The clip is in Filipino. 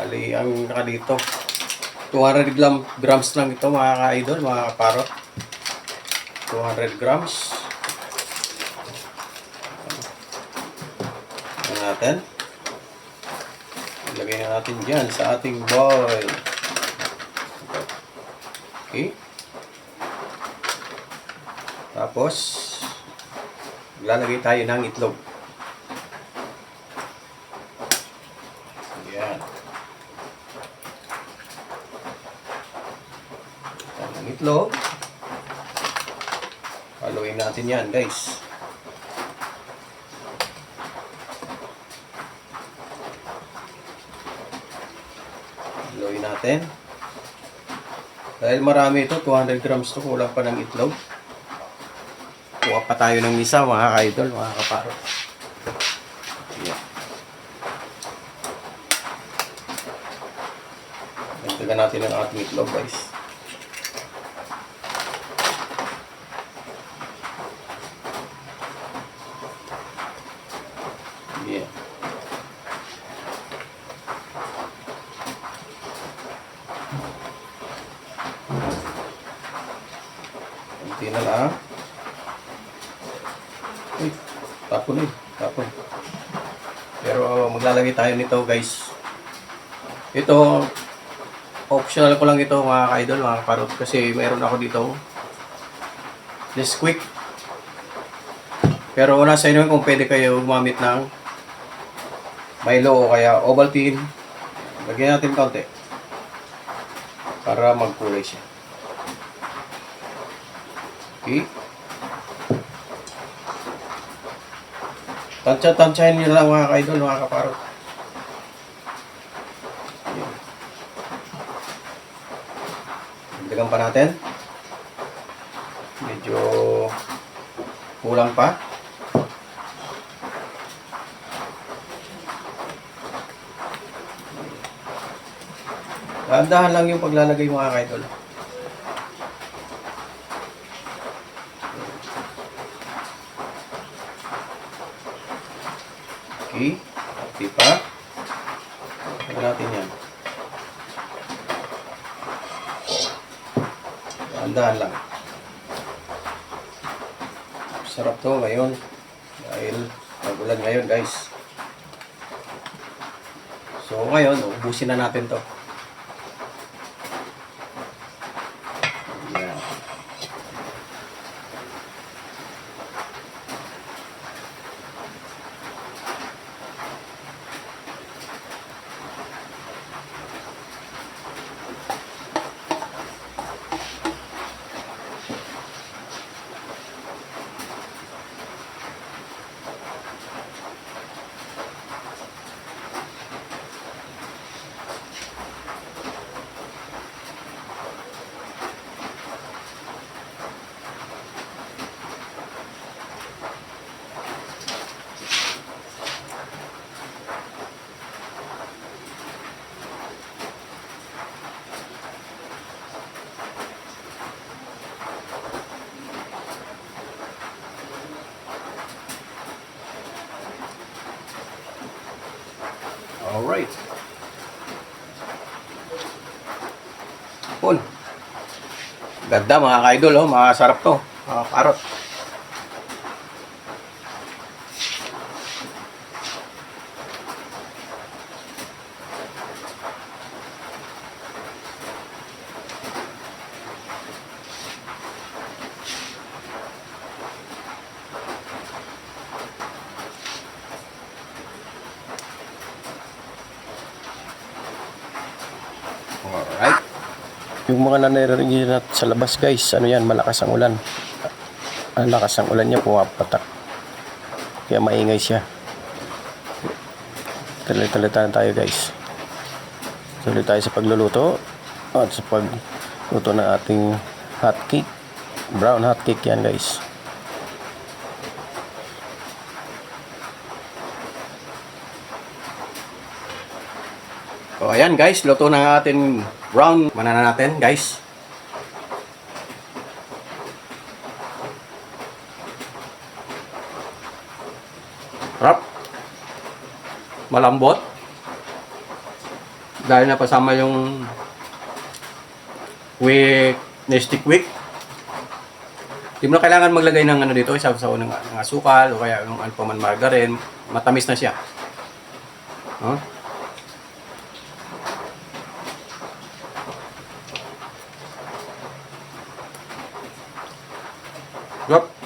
Bali, ang naka dito, 200 grams lang ito mga ka-idol, mga kaparot. 200 grams. Ito natin. Ilagay na natin dyan sa ating bowl. Okay. Tapos, lalagay tayo ng itlog. Yan. Ang itlog. Haluin natin yan, guys. Haluin natin. Dahil marami ito, 200 grams to, kulang pa ng itlog. Kuha pa tayo ng isa, mga ka-idol, mga kaparo. Yan. Dagdagan natin ang ating itlog, guys. Yeah. Kunti na lang. Uy, tapon eh. Tapon. Pero maglalagay tayo nito, guys. Ito, optional ko lang ito, mga ka-idol, mga kaparot. Kasi mayroon ako dito Nesquik. Pero nasa inyo kung pwede kayo gumamit ng Milo o kaya Ovaltine. Lagyan natin kaunti para magkulay siya. Okay. Tansya-tansyahin nyo lang, mga ka-idol, mga kaparot. Dagdagan pa natin. Medyo kulang pa. Dahan-dahan lang yung paglalagay, mga ka-idol. Okay. Okay pa. Lagyan natin yan. Dahan-dahan lang. Sarap to ngayon. Dahil magulan ngayon, guys. So ngayon, ubusin na natin to. Yan. Alright. Cool. Ganda, mga ka-idol, oh. Masarap to. Mga parot. Alright. Yung mga nanirinig sa labas, guys, ano yan, malakas ang ulan. Ang lakas ang ulan niya, pumapatak. Kaya maingay siya. Tuloy-tuloy tayo, guys. Tuloy tayo sa pagluluto at sa pagluto ng ating hot cake. Brown hot cake yan, guys. So ayan, guys, luto na ating brown banana natin, guys. Sarap. Malambot. Dahil napasama yung nestic wick. Hindi mo na kailangan maglagay ng ano dito, isaw-saw ng asukal o kaya yung ano pa man margarine. Matamis na siya. Huh? Yup.